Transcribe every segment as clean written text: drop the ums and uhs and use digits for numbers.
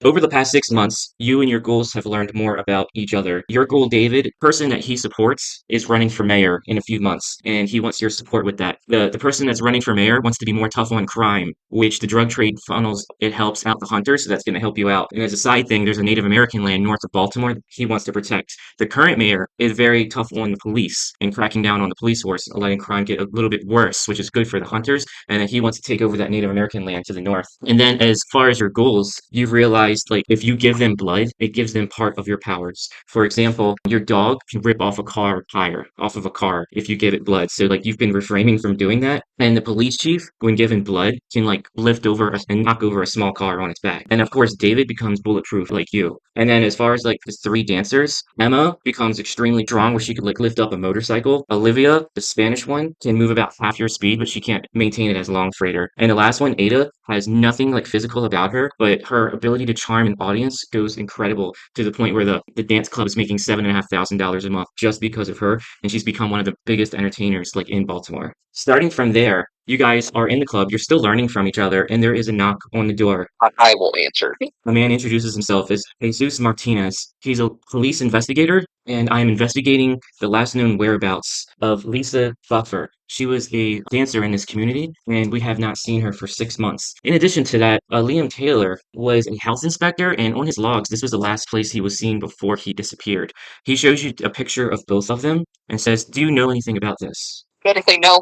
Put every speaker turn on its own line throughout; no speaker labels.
Over the past 6 months, you and your ghouls have learned more about each other. Your ghoul, David, person that he supports, is running for mayor in a few months, and he wants your support with that. The person that's running for mayor wants to be more tough on crime, which the drug trade funnels, it helps out the hunters, so that's going to help you out. And as a side thing, there's a Native American land north of Baltimore that he wants to protect. The current mayor is very tough on the police and cracking down on the police force, letting crime get a little bit worse, which is good for the hunters. And then he wants to take over that Native American land to the north. And then as far as your goals, you've realized like if you give them blood, it gives them part of your powers. For example, your dog can rip off a car tire off of a car if you give it blood. So like you've been refraining from doing that. And the police chief, when given blood, can like lift over and knock over a small car on its back. And of course, David becomes bulletproof like you. And then as far as like the three dancers, Emma becomes extremely strong where she could like lift up a motorcycle. Olivia, the Spanish one, can move about half your speed, but she can't maintain it as long freighter. And the last one, Ada, has nothing like physical about her, but her ability to charm an audience goes incredible to the point where the dance club is making $7,500 a month just because of her, and she's become one of the biggest entertainers like in Baltimore. Starting from there, you guys are in the club, you're still learning from each other, and there is a knock on the door.
I will answer.
A man introduces himself as Jesus Martinez. He's a police investigator, and I am investigating the last known whereabouts of Lisa Buffer. She was a dancer in this community, and we have not seen her for 6 months. In addition to that, Liam Taylor was a health inspector, and on his logs, this was the last place he was seen before he disappeared. He shows you a picture of both of them and says, "Do you know anything about this?"
Good if they know.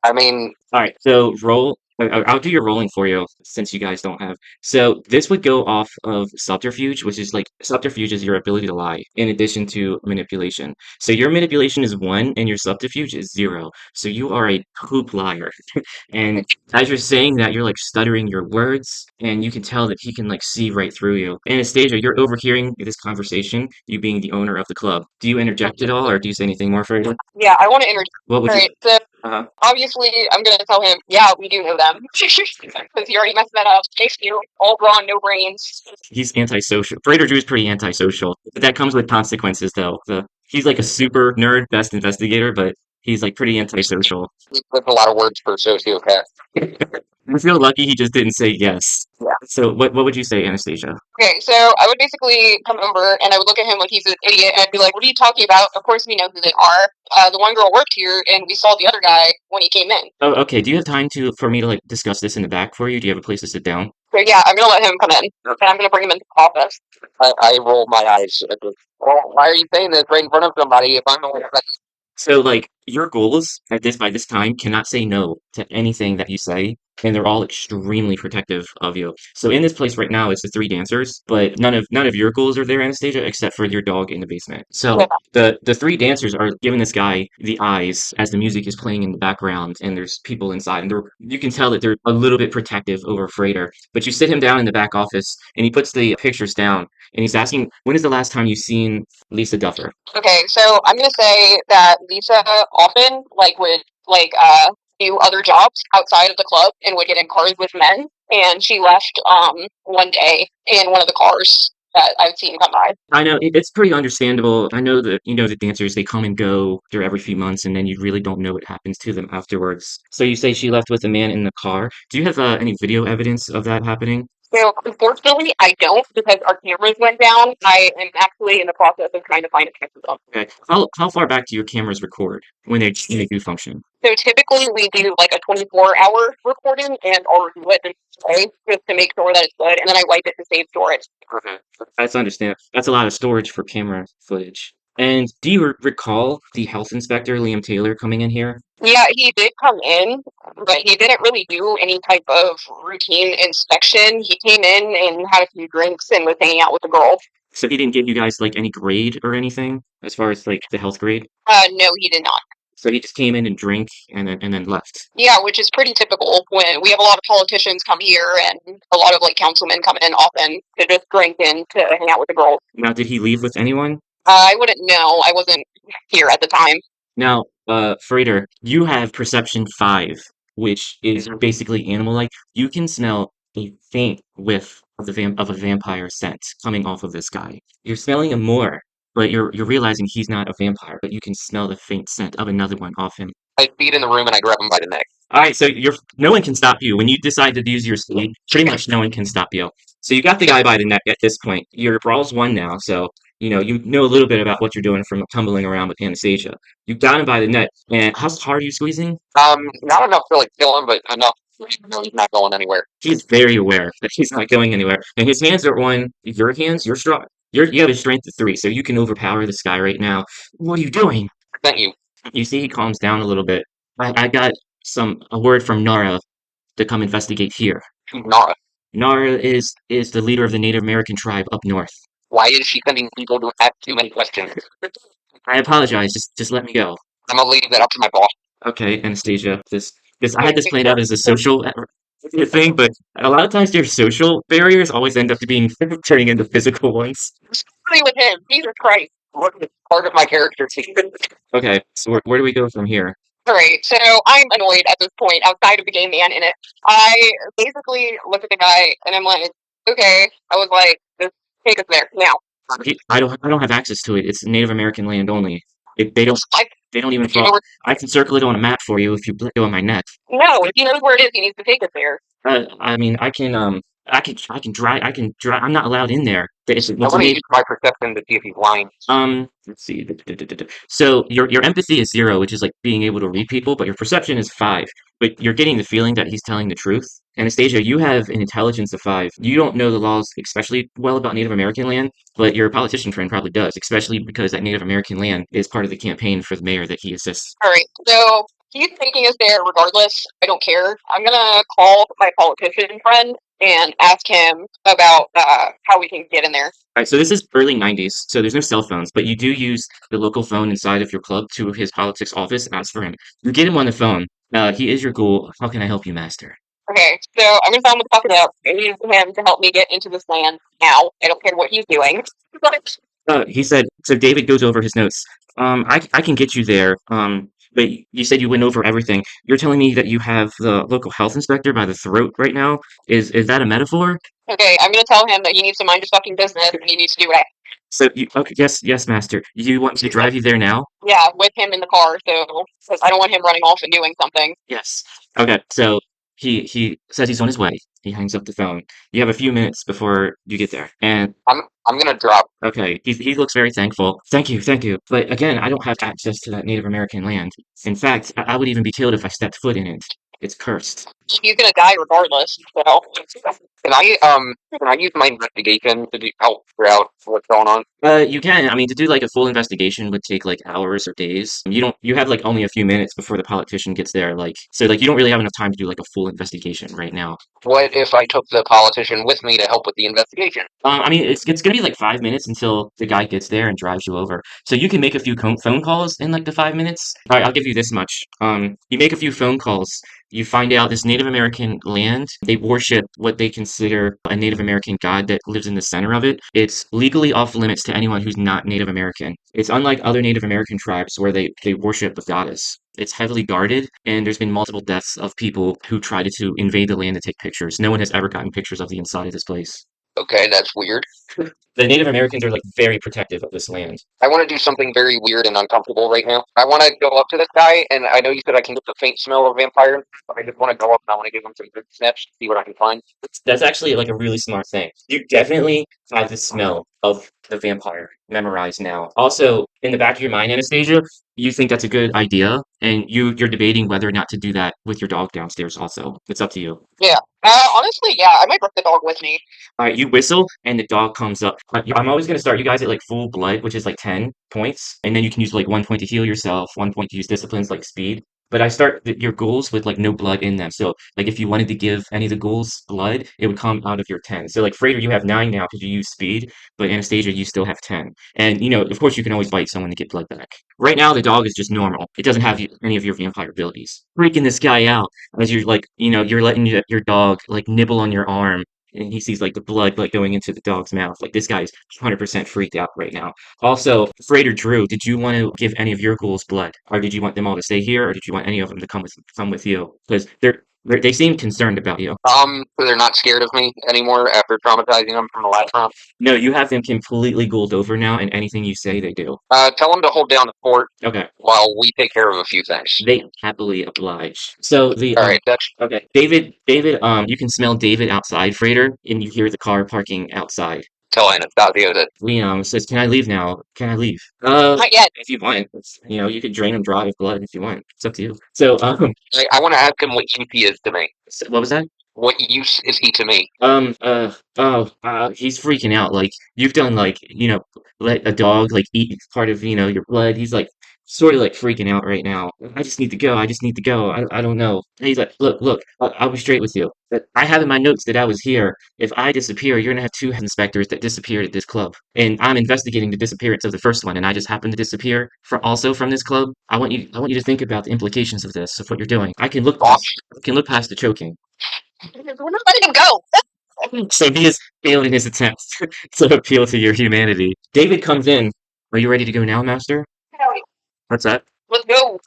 I mean,
All right, so roll. I'll do your rolling for you since you guys don't have. So this would go off of subterfuge, which is like subterfuge is your ability to lie in addition to manipulation. So your manipulation is 1 and your subterfuge is 0. So you are a poop liar. And as you're saying that, you're like stuttering your words, and you can tell that he can like see right through you. Anastasia, you're overhearing this conversation, you being the owner of the club. Do you interject at all, or do you say anything more further?
yeah, I want to interject.
What would
All
you?
right, so
Uh-huh.
obviously I'm gonna tell him, yeah, we do know them, because he already messed that up. Thank you. All brawn, no brains.
He's antisocial. Frater Drew is pretty antisocial. But that comes with consequences, though. He's like a super nerd, best investigator, but he's like pretty antisocial.
With a lot of words for sociopath.
I feel lucky he just didn't say yes.
Yeah.
So what would you say, Anastasia?
Okay, so I would basically come over and I would look at him like he's an idiot and I'd be like, "What are you talking about? Of course we know who they are. The one girl worked here and we saw the other guy when he came in."
Oh, okay. Do you have time to for me to like discuss this in the back for you? Do you have a place to sit down?
So yeah, I'm gonna let him come in and I'm gonna bring him into the office. I roll my eyes. Well, why are you saying this right in front of somebody if I'm aware of
So like your goals at this by this time cannot say no to anything that you say, and they're all extremely protective of you. So in this place right now it's the three dancers, but none of your goals are there, Anastasia, except for your dog in the basement. So
it?
the three dancers are giving this guy the eyes as the music is playing in the background, and there's people inside, and you can tell that they're a little bit protective over Frater. But you sit him down in the back office, and he puts the pictures down, and he's asking, "When is the last time you've seen Lisa Duffer?"
Okay, so I'm gonna say that Lisa often would do other jobs outside of the club and would get in cars with men. And she left one day in one of the cars that I've seen come by.
I know it's pretty understandable. I know that the dancers they come and go through every few months, and then you really don't know what happens to them afterwards. So you say she left with a man in the car. Do you have any video evidence of that happening?
So unfortunately, I don't because our cameras went down. I am actually in the process of trying to find a camera of them.
Okay. How far back do your cameras record when they do function?
So typically we do like a 24-hour recording and I'll review it the next day just to make sure that it's good, and then I wipe it to save storage.
Okay. That's understand. That's a lot of storage for camera footage. And do you recall the health inspector, Liam Taylor, coming in here?
Yeah, he did come in, but he didn't really do any type of routine inspection. He came in and had a few drinks and was hanging out with the girl.
So he didn't give you guys like any grade or anything as far as like the health grade?
No, he did not.
So he just came in and drank and then left.
Yeah, which is pretty typical when we have a lot of politicians come here and a lot of like councilmen come in often to just drink and to hang out with the girls.
Now, did he leave with anyone?
I wouldn't know. I wasn't here at the time.
Now, Frater, you have perception 5, which is basically animal-like. You can smell a faint whiff of of a vampire scent coming off of this guy. You're smelling him more, but you're realizing he's not a vampire, but you can smell the faint scent of another one off him.
I feed in the room and I grab him by the neck.
All right, so you're no one can stop you when you decide to use your speed. Pretty much no one can stop you. So you got the guy by the neck at this point. Your brawl's won now, so you know a little bit about what you're doing from tumbling around with Anastasia. You got him by the neck, and how hard are you squeezing?
Not enough to like kill him, but enough. No, he's not going anywhere.
He's very aware that he's not going anywhere, and his hands are on your hands. You're strong. You have a strength of 3, so you can overpower this guy right now. What are you doing?
Thank you.
You see, he calms down a little bit. I got a word from Nara to come investigate here.
Nara.
Nara is the leader of the Native American tribe up north.
Why is she sending people to ask too many questions?
I apologize. Just let me go.
I'm gonna leave that up to my boss.
Okay, Anastasia. This I had this planned out as a social thing, but a lot of times your social barriers always end up being turning into physical ones.
Stay with him. Jesus Christ. What is part of my character team?
Okay, so where do we go from here?
Alright, so I'm annoyed at this point outside of the game man in it. I basically look at the guy and I'm like, okay. I was like, just take us there now.
I don't have access to it. It's Native American land only. They don't
I,
they don't even
you know
follow. I can circle it on a map for you if you let go of my neck.
no, if he knows where it is, he needs to take us there.
I mean, I can drive. I can drive. I'm not allowed in there. It's,
I
it's
want to
made.
use my perception to see if he's lying.
Let's see. So your empathy is 0, which is like being able to read people, but your perception is 5. But you're getting the feeling that he's telling the truth. Anastasia, you have an intelligence of 5. You don't know the laws especially well about Native American land, but your politician friend probably does, especially because that Native American land is part of the campaign for the mayor that he assists.
Alright, so he's taking us there regardless. I don't care. I'm gonna call my politician friend and ask him about how we can get in there.
All right, so this is early 90s, so there's no cell phones, but you do use the local phone inside of your club to his politics office and ask for him. You get him on the phone. He is your ghoul. How can I help you, Master?
Okay, so I'm gonna tell him to fuck it up. I need him to help me get into this land now. I don't care what he's doing.
He said, so David goes over his notes. I can get you there. But you said you went over everything. You're telling me that you have the local health inspector by the throat right now? Is that a metaphor?
Okay, I'm gonna tell him that he needs to mind his fucking business and he needs to do what
So okay, yes, Master. You want me to drive you there now?
yeah, with him in the car, so because I don't want him running off and doing something.
Yes. Okay, so he says he's on his way. He hangs up the phone. You have a few minutes before you get there. And
I'm gonna drop.
okay, he looks very thankful. Thank you, thank you. But again, I don't have access to that Native American land. In fact, I would even be killed if I stepped foot in it. It's cursed.
He's gonna die regardless. So can I use my investigation to help figure out what's going on?
You can. I mean, to do like a full investigation would take like hours or days. You have like only a few minutes before the politician gets there. Like, so like you don't really have enough time to do like a full investigation right now.
What if I took the politician with me to help with the investigation?
I mean, it's gonna be like 5 minutes until the guy gets there and drives you over. So you can make a few phone calls in like the 5 minutes. All right, I'll give you this much. You make a few phone calls. You find out this Native American land, they worship what they consider a Native American god that lives in the center of it. It's legally off limits to anyone who's not Native American. It's unlike other Native American tribes where they worship the goddess. It's heavily guarded, and there's been multiple deaths of people who tried to invade the land and take pictures. No one has ever gotten pictures of the inside of this place.
Okay, that's weird.
The Native Americans are like very protective of this land.
I want to do something very weird and uncomfortable right now. I want to go up to this guy, and I know you said I can get the faint smell of vampire, but I just want to go up and I want to give him some good sniffs, see what I can find.
That's actually like a really smart thing. You definitely have the smell of the vampire memorized now. Also, in the back of your mind, Anastasia, you think that's a good idea, and you're debating whether or not to do that with your dog downstairs. Also, it's up to you.
Yeah. Honestly, yeah, I might bring the dog with me.
All right, you whistle, and the dog comes up. I'm always gonna start you guys at like full blood, which is like 10 points, and then you can use like 1 point to heal yourself, 1 point to use disciplines like speed. But I start your ghouls with like no blood in them. So like if you wanted to give any of the ghouls blood, it would come out of your 10. So like Frater, you have 9 now because you use speed, but Anastasia, you still have 10. And of course, you can always bite someone to get blood back. Right now, the dog is just normal. It doesn't have any of your vampire abilities. Freaking this guy out as you're like, you're letting your dog like nibble on your arm, and he sees like the blood like going into the dog's mouth. Like this guy's 100% freaked out right now. Also, Frater Drew, did you want to give any of your ghouls blood, or did you want them all to stay here, or did you want any of them to come with you? Because They seem concerned about you.
So they're not scared of me anymore after traumatizing them from the last round.
No, you have them completely ghouled over now, and anything you say, they do.
Tell them to hold down the fort
Okay.
while we take care of a few things.
They happily oblige. So the
All right, that's
okay, David, you can smell David outside, Frater, and you hear the car parking outside.
tell Anastasia that.
Leon says, "Can I leave now? Can I leave?"
Not yet.
If you want, you could drain him dry of blood if you want. It's up to you. So,
I want to ask him what use he is to me.
what was that?
What use is he to me?
He's freaking out. Like you've done, like let a dog like eat part of your blood. He's like sort of like freaking out right now. I just need to go. I just need to go. I don't know. And he's like, look. I'll be straight with you. But I have in my notes that I was here. If I disappear, you're gonna have two inspectors that disappeared at this club, and I'm investigating the disappearance of the first one, and I just happened to disappear also from this club. I want you to think about the implications of this, of what you're doing. I can look past the choking.
We're not letting him go.
So he is failing his attempts to appeal to your humanity. David comes in. Are you ready to go now, Master? What's that?
Let's go.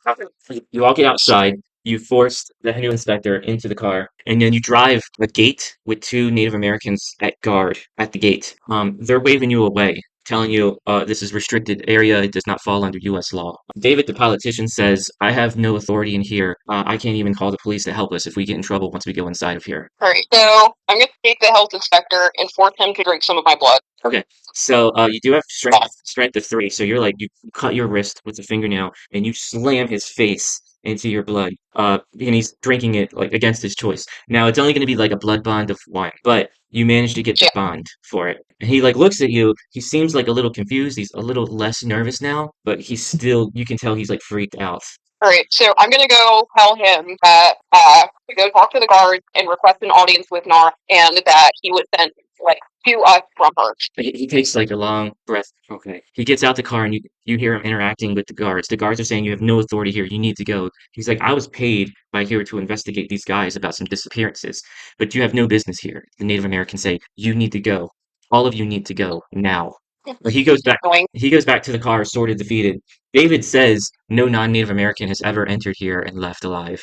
You all get outside. You force the new inspector into the car, and then you drive a gate with two Native Americans at guard at the gate. They're waving you away, telling you this is restricted area. It does not fall under U.S. law. David, the politician, says, "I have no authority in here. I can't even call the police to help us if we get in trouble once we go inside of here."
All right, so I'm gonna take the health inspector and force him to drink some of my blood.
Okay, so you do have strength of 3. So you're like you cut your wrist with a fingernail and you slam his face into your blood. And he's drinking it like against his choice. Now it's only going to be like a blood bond of 1, but you managed to get the
Yeah.
bond for it. And he like looks at you. He seems like a little confused. He's a little less nervous now, but he's still. You can tell he's like freaked out.
All right, so I'm gonna go tell him that to go talk to the guards and request an audience with Nara, and that he was sent like to us from her.
He takes like a long breath. Okay. He gets out the car and you hear him interacting with the guards. The guards are saying you have no authority here. You need to go. He's like, I was paid by here to investigate these guys about some disappearances, but you have no business here. The Native Americans say you need to go. All of you need to go now. But he goes back.
Going.
He goes back to the car, sort of defeated. David says no non-Native American has ever entered here and left alive.